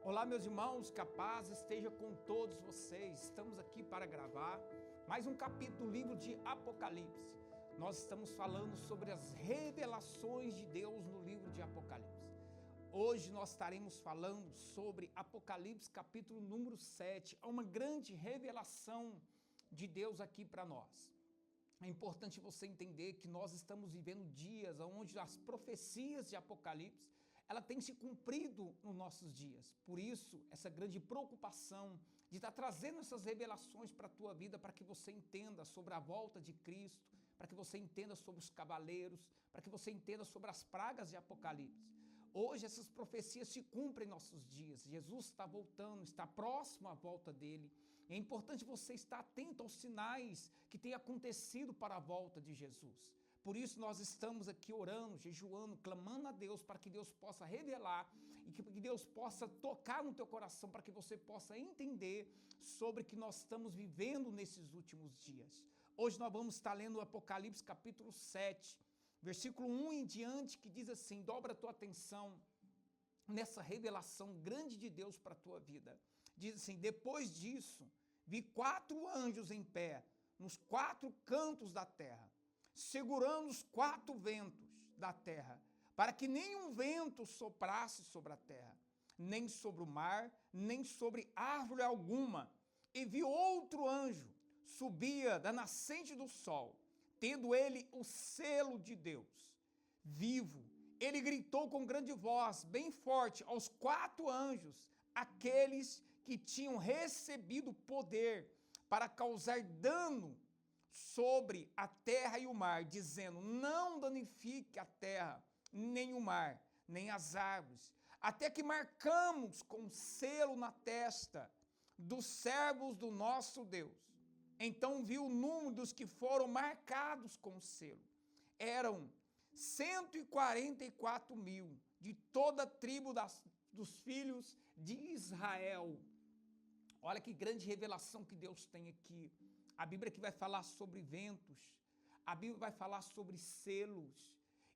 Olá, meus irmãos, que a paz esteja com todos vocês. Estamos aqui para gravar mais um capítulo do livro de Apocalipse. Nós estamos falando sobre as revelações de Deus no livro de Apocalipse. Hoje nós estaremos falando sobre Apocalipse capítulo número 7. Há uma grande revelação de Deus aqui para nós. É importante você entender que nós estamos vivendo dias onde as profecias de Apocalipse ela tem se cumprido nos nossos dias. Por isso, essa grande preocupação de estar trazendo essas revelações para a tua vida, para que você entenda sobre a volta de Cristo, para que você entenda sobre os cavaleiros, para que você entenda sobre as pragas de Apocalipse. Hoje essas profecias se cumprem em nossos dias. Jesus está voltando, está próximo à volta dele. É importante você estar atento aos sinais que têm acontecido para a volta de Jesus. Por isso nós estamos aqui orando, jejuando, clamando a Deus para que Deus possa revelar e que Deus possa tocar no teu coração para que você possa entender sobre o que nós estamos vivendo nesses últimos dias. Hoje nós vamos estar lendo o Apocalipse capítulo 7, versículo 1 em diante, que diz assim: dobra a tua atenção nessa revelação grande de Deus para a tua vida. Diz assim: depois disso, vi 4 anjos em pé, nos 4 cantos da terra, segurando os 4 ventos da terra, para que nenhum vento soprasse sobre a terra, nem sobre o mar, nem sobre árvore alguma. E vi outro anjo, subia da nascente do sol, tendo ele o selo de Deus. Vivo, ele gritou com grande voz, bem forte, aos 4 anjos, aqueles que tinham recebido poder para causar dano sobre a terra e o mar, dizendo: não danifique a terra, nem o mar, nem as árvores, até que marcamos com selo na testa dos servos do nosso Deus. Então vi o número dos que foram marcados com selo. Eram 144 mil, de toda a tribo dos filhos de Israel. Olha que grande revelação que Deus tem aqui. A Bíblia que vai falar sobre ventos, a Bíblia vai falar sobre selos.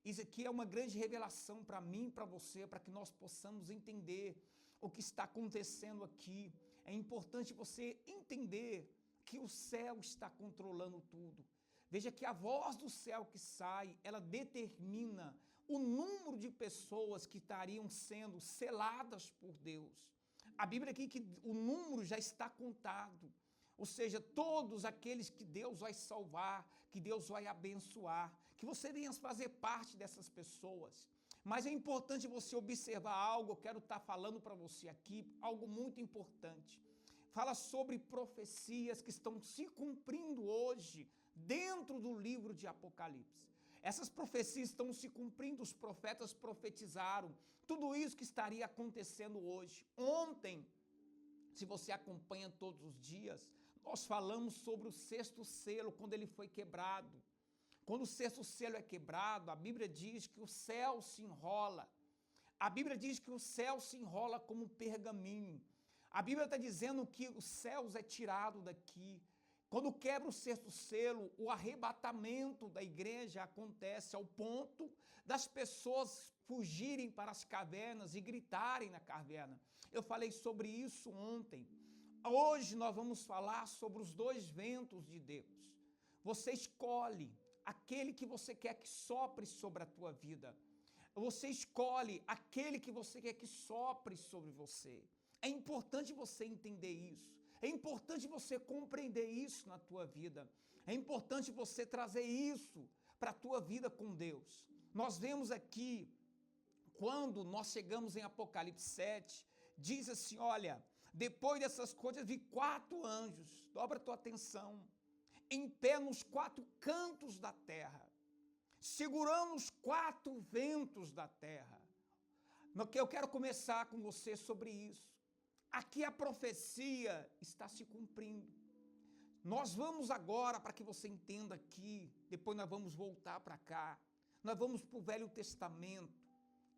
Isso aqui é uma grande revelação para mim, para você, para que nós possamos entender o que está acontecendo aqui. É importante você entender que o céu está controlando tudo. Veja que a voz do céu que sai, ela determina o número de pessoas que estariam sendo seladas por Deus. A Bíblia aqui que o número já está contado. Ou seja, todos aqueles que Deus vai salvar, que Deus vai abençoar, que você venha fazer parte dessas pessoas. Mas é importante você observar algo, eu quero estar falando para você aqui, algo muito importante. Fala sobre profecias que estão se cumprindo hoje dentro do livro de Apocalipse. Essas profecias estão se cumprindo, os profetas profetizaram tudo isso que estaria acontecendo hoje. Ontem, se você acompanha todos os dias, nós falamos sobre o 6º selo, quando ele foi quebrado. Quando o 6º selo é quebrado, a Bíblia diz que o céu se enrola. A Bíblia diz que o céu se enrola como um pergaminho. A Bíblia está dizendo que os céus é tirado daqui. Quando quebra o 6º selo, o arrebatamento da igreja acontece ao ponto das pessoas fugirem para as cavernas e gritarem na caverna. Eu falei sobre isso ontem. Hoje nós vamos falar sobre os 2 ventos de Deus. Você escolhe aquele que você quer que sopre sobre a tua vida. Você escolhe aquele que você quer que sopre sobre você. É importante você entender isso. É importante você compreender isso na tua vida. É importante você trazer isso para a tua vida com Deus. Nós vemos aqui, quando nós chegamos em Apocalipse 7, diz assim, olha, depois dessas coisas vi 4 anjos, dobra a tua atenção, em pé nos 4 cantos da terra, segurando os 4 ventos da terra. Eu quero começar com você sobre isso. Aqui a profecia está se cumprindo. Nós vamos agora, para que você entenda aqui, depois nós vamos voltar para cá, nós vamos para o Velho Testamento,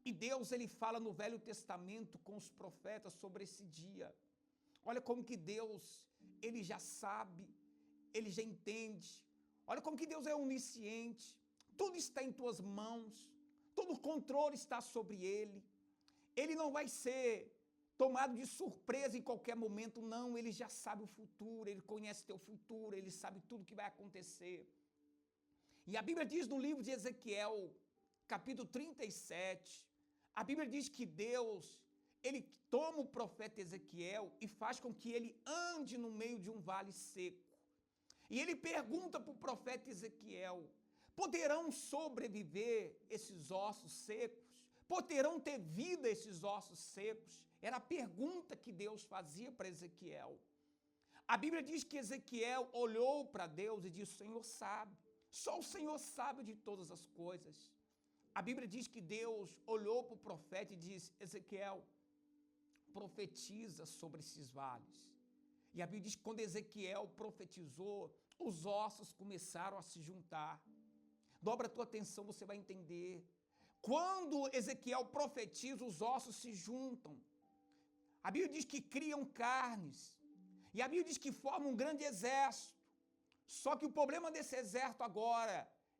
e Deus ele fala no Velho Testamento com os profetas sobre esse dia. Olha como que Deus, ele já sabe, ele já entende. Olha como que Deus é onisciente, tudo está em tuas mãos, todo o controle está sobre ele. Ele não vai ser tomado de surpresa em qualquer momento. Não, ele já sabe o futuro, ele conhece teu futuro, ele sabe tudo que vai acontecer. E a Bíblia diz no livro de Ezequiel, capítulo 37, a Bíblia diz que Deus, ele toma o profeta Ezequiel e faz com que ele ande no meio de um vale seco. E ele pergunta para o profeta Ezequiel: poderão sobreviver esses ossos secos? Poderão ter vida esses ossos secos? Era a pergunta que Deus fazia para Ezequiel. A Bíblia diz que Ezequiel olhou para Deus e disse: o Senhor sabe, só o Senhor sabe de todas as coisas. A Bíblia diz que Deus olhou para o profeta e disse: Ezequiel, profetiza sobre esses vales. E a Bíblia diz que quando Ezequiel profetizou, os ossos começaram a se juntar. Dobra a tua atenção, você vai entender. Quando Ezequiel profetiza, os ossos se juntam. A Bíblia diz que criam carnes. E a Bíblia diz que formam um grande exército. Só que o problema desse exército agora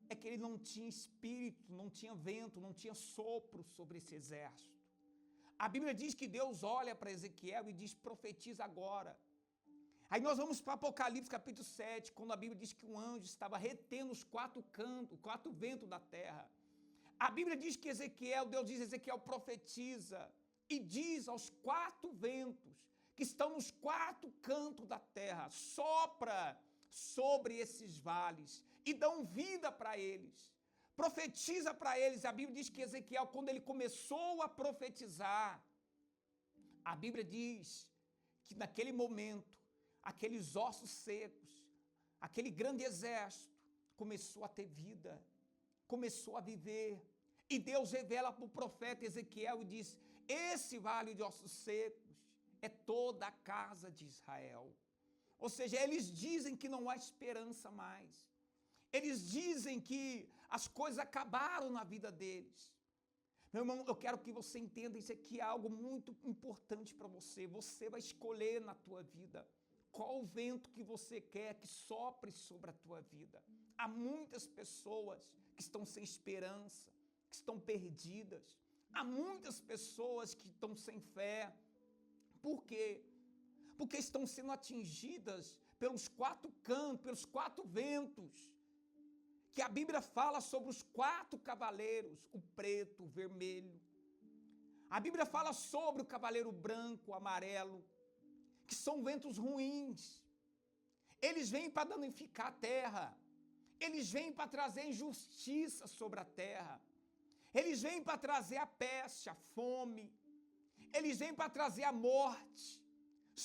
é que ele não tinha espírito, não tinha vento, não tinha sopro sobre esse exército. A Bíblia diz que Deus olha para Ezequiel e diz: profetiza agora. Aí nós vamos para Apocalipse capítulo 7, quando a Bíblia diz que um anjo estava retendo os 4 cantos, 4 ventos da terra. A Bíblia diz que Deus diz: Ezequiel profetiza e diz aos 4 ventos que estão nos 4 cantos da terra: sopra sobre esses vales e dão vida para eles. Profetiza para eles. A Bíblia diz que Ezequiel, quando ele começou a profetizar, a Bíblia diz que naquele momento, aqueles ossos secos, aquele grande exército, começou a ter vida, começou a viver. E Deus revela para o profeta Ezequiel e diz: esse vale de ossos secos é toda a casa de Israel. Ou seja, eles dizem que não há esperança mais. Eles dizem que as coisas acabaram na vida deles. Meu irmão, eu quero que você entenda, isso aqui é algo muito importante para você. Você vai escolher na tua vida qual o vento que você quer que sopre sobre a tua vida. Há muitas pessoas que estão sem esperança, que estão perdidas. Há muitas pessoas que estão sem fé. Por quê? Porque estão sendo atingidas pelos 4 cantos, pelos 4 ventos. Que a Bíblia fala sobre os 4 cavaleiros, o preto, o vermelho. A Bíblia fala sobre o cavaleiro branco, o amarelo, que são ventos ruins. Eles vêm para danificar a terra. Eles vêm para trazer injustiça sobre a terra. Eles vêm para trazer a peste, a fome. Eles vêm para trazer a morte.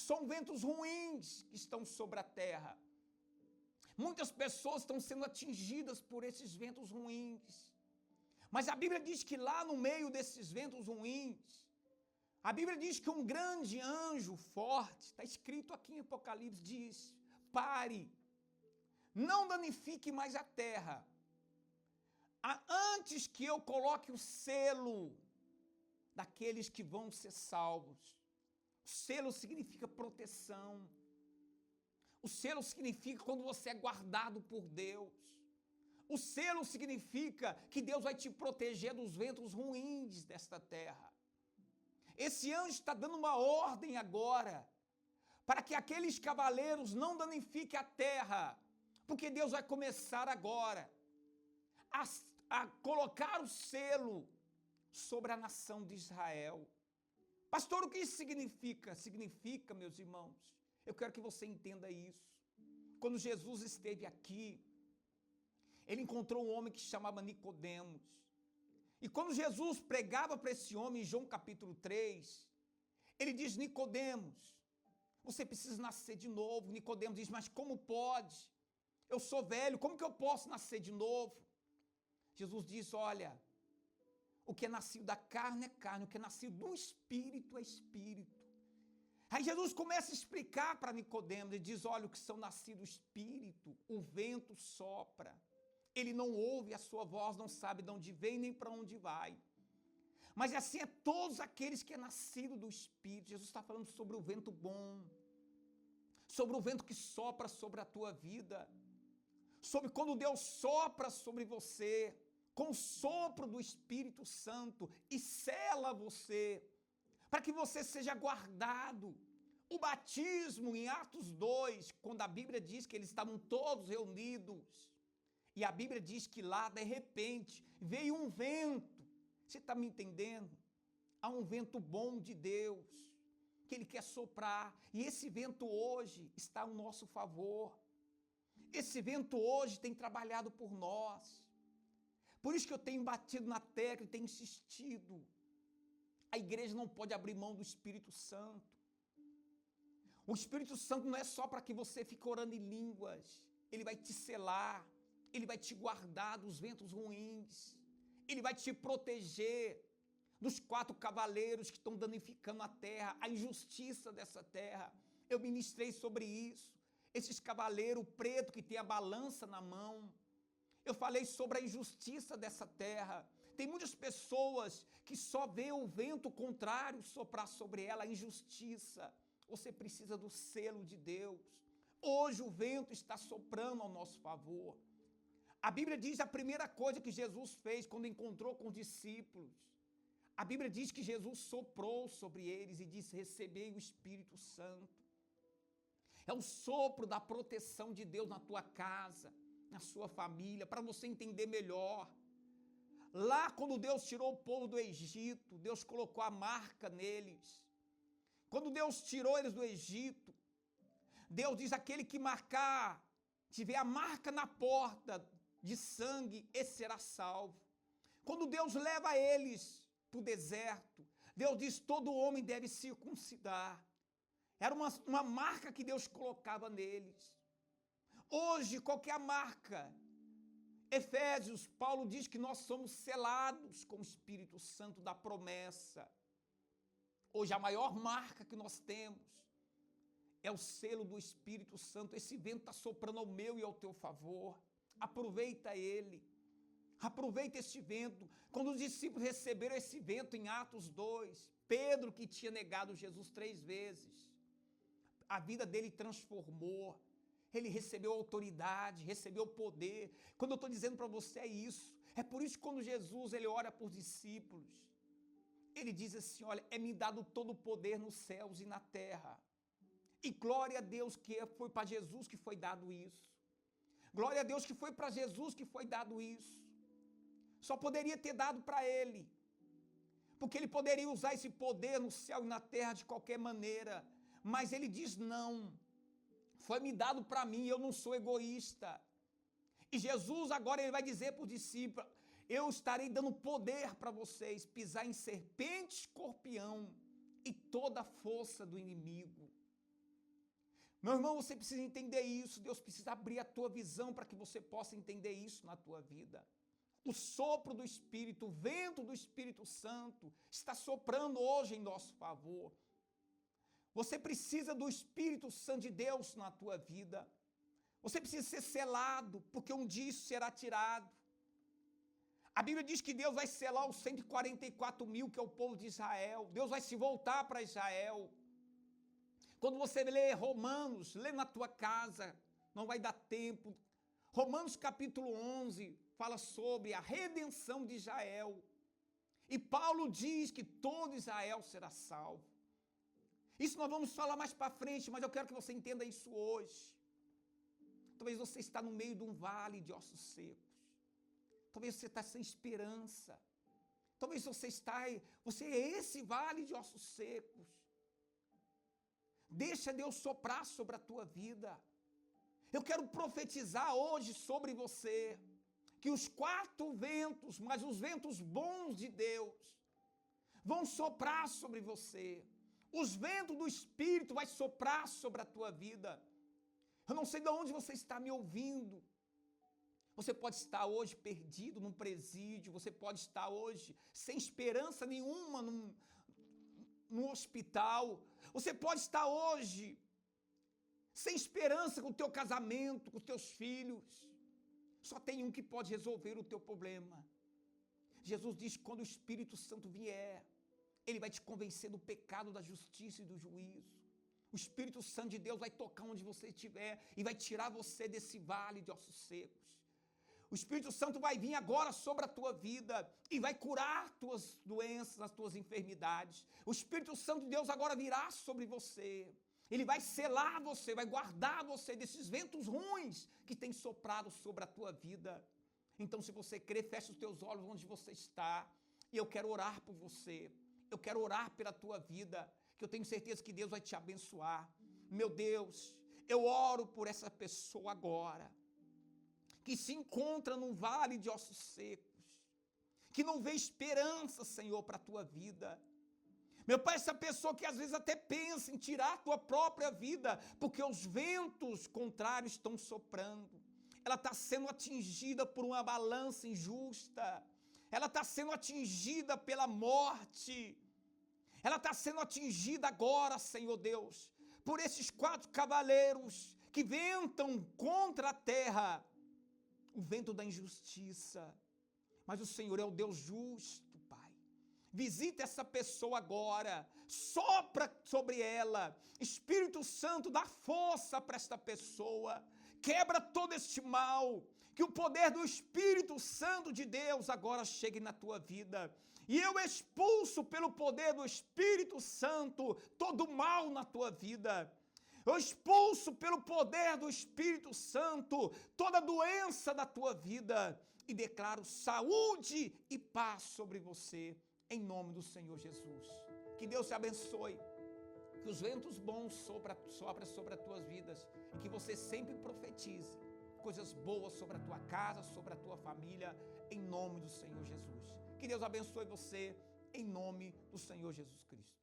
São ventos ruins que estão sobre a terra. Muitas pessoas estão sendo atingidas por esses ventos ruins. Mas a Bíblia diz que lá no meio desses ventos ruins, a Bíblia diz que um grande anjo forte, está escrito aqui em Apocalipse, diz: pare, não danifique mais a terra, antes que eu coloque o selo daqueles que vão ser salvos. O selo significa proteção. O selo significa quando você é guardado por Deus. O selo significa que Deus vai te proteger dos ventos ruins desta terra. Esse anjo está dando uma ordem agora, para que aqueles cavaleiros não danifiquem a terra, porque Deus vai começar agora a colocar o selo sobre a nação de Israel. Pastor, o que isso significa? Significa, meus irmãos, eu quero que você entenda isso. Quando Jesus esteve aqui, ele encontrou um homem que se chamava Nicodemos. E quando Jesus pregava para esse homem, em João capítulo 3, ele diz: Nicodemos, você precisa nascer de novo. Nicodemos diz: mas como pode? Eu sou velho, como que eu posso nascer de novo? Jesus diz: olha, o que é nascido da carne é carne, o que é nascido do espírito é espírito. Aí Jesus começa a explicar para Nicodemos, ele diz: olha, o que são nascidos do espírito, o vento sopra. Ele não ouve a sua voz, não sabe de onde vem nem para onde vai. Mas assim é todos aqueles que é nascido do Espírito. Jesus está falando sobre o vento bom, sobre o vento que sopra sobre a tua vida, sobre quando Deus sopra sobre você, com o sopro do Espírito Santo e sela você. para que você seja guardado. O batismo em Atos 2, quando a Bíblia diz que eles estavam todos reunidos, e a Bíblia diz que lá, de repente, veio um vento. Você está me entendendo? Há um vento bom de Deus, que Ele quer soprar, e esse vento hoje está ao nosso favor. Esse vento hoje tem trabalhado por nós. Por isso que eu tenho batido na tecla e tenho insistido. A igreja não pode abrir mão do Espírito Santo. O Espírito Santo não é só para que você fique orando em línguas. Ele vai te selar, ele vai te guardar dos ventos ruins, ele vai te proteger dos 4 cavaleiros que estão danificando a terra, a injustiça dessa terra. Eu ministrei sobre isso. Esses cavaleiros pretos que tem a balança na mão. Eu falei sobre a injustiça dessa terra. Tem muitas pessoas que só vê o vento contrário soprar sobre ela, a injustiça. Você precisa do selo de Deus. Hoje o vento está soprando ao nosso favor. A Bíblia diz a primeira coisa que Jesus fez quando encontrou com os discípulos. A Bíblia diz que Jesus soprou sobre eles e disse: recebei o Espírito Santo. É o sopro da proteção de Deus na tua casa, na sua família, para você entender melhor. Lá quando Deus tirou o povo do Egito, Deus colocou a marca neles. Quando Deus tirou eles do Egito, Deus diz: aquele que marcar, tiver a marca na porta de sangue, esse será salvo. Quando Deus leva eles para o deserto, Deus diz: todo homem deve circuncidar. Era uma marca que Deus colocava neles. Hoje, qual que é a marca? Efésios, Paulo diz que nós somos selados com o Espírito Santo da promessa. Hoje a maior marca que nós temos é o selo do Espírito Santo. Esse vento está soprando ao meu e ao teu favor. Aproveita ele. Aproveita este vento. Quando os discípulos receberam esse vento em Atos 2, Pedro, que tinha negado Jesus 3 vezes, a vida dele transformou. Ele recebeu autoridade, recebeu poder. Quando eu estou dizendo para você é isso. É por isso que quando Jesus ele ora por discípulos, ele diz assim: olha, é-me dado todo o poder nos céus e na terra. E glória a Deus que foi para Jesus que foi dado isso. Glória a Deus que foi para Jesus que foi dado isso. Só poderia ter dado para ele. Porque ele poderia usar esse poder no céu e na terra de qualquer maneira. Mas ele diz: não. Foi me dado para mim, eu não sou egoísta. E Jesus agora ele vai dizer para os discípulos: eu estarei dando poder para vocês pisar em serpente, escorpião e toda a força do inimigo. Meu irmão, você precisa entender isso. Deus precisa abrir a tua visão para que você possa entender isso na tua vida. O sopro do Espírito, o vento do Espírito Santo está soprando hoje em nosso favor. Você precisa do Espírito Santo de Deus na tua vida. Você precisa ser selado, porque um dia isso será tirado. A Bíblia diz que Deus vai selar os 144 mil, que é o povo de Israel. Deus vai se voltar para Israel. Quando você lê Romanos, lê na tua casa, não vai dar tempo. Romanos capítulo 11 fala sobre a redenção de Israel. E Paulo diz que todo Israel será salvo. Isso nós vamos falar mais para frente, mas eu quero que você entenda isso hoje. Talvez você está no meio de um vale de ossos secos. Talvez você está sem esperança. Talvez você é esse vale de ossos secos. Deixa Deus soprar sobre a tua vida. Eu quero profetizar hoje sobre você que os 4 ventos, mas os ventos bons de Deus, vão soprar sobre você. Os ventos do Espírito vai soprar sobre a tua vida. Eu não sei de onde você está me ouvindo. Você pode estar hoje perdido num presídio, você pode estar hoje sem esperança nenhuma no hospital. Você pode estar hoje sem esperança com o teu casamento, com os teus filhos. Só tem um que pode resolver o teu problema. Jesus diz que quando o Espírito Santo vier, ele vai te convencer do pecado, da justiça e do juízo. O Espírito Santo de Deus vai tocar onde você estiver e vai tirar você desse vale de ossos secos. O Espírito Santo vai vir agora sobre a tua vida e vai curar tuas doenças, as tuas enfermidades. O Espírito Santo de Deus agora virá sobre você. Ele vai selar você, vai guardar você desses ventos ruins que tem soprado sobre a tua vida. Então, se você crer, feche os teus olhos onde você está. E eu quero orar por você. Eu quero orar pela tua vida, que eu tenho certeza que Deus vai te abençoar. Meu Deus, eu oro por essa pessoa agora, que se encontra num vale de ossos secos, que não vê esperança, Senhor, para a tua vida. Meu Pai, essa pessoa que às vezes até pensa em tirar a tua própria vida, porque os ventos contrários estão soprando. Ela está sendo atingida por uma balança injusta. Ela está sendo atingida pela morte. Ela está sendo atingida agora, Senhor Deus, por esses 4 cavaleiros que ventam contra a terra. O vento da injustiça. Mas o Senhor é o Deus justo, Pai. Visita essa pessoa agora. Sopra sobre ela. Espírito Santo, dá força para esta pessoa. Quebra todo este mal. Que o poder do Espírito Santo de Deus agora chegue na tua vida. E eu expulso pelo poder do Espírito Santo todo mal na tua vida. Eu expulso pelo poder do Espírito Santo toda doença da tua vida e declaro saúde e paz sobre você, em nome do Senhor Jesus. Que Deus te abençoe, que os ventos bons soprem sobre as tuas vidas e que você sempre profetize coisas boas sobre a tua casa, sobre a tua família, em nome do Senhor Jesus. Que Deus abençoe você, em nome do Senhor Jesus Cristo.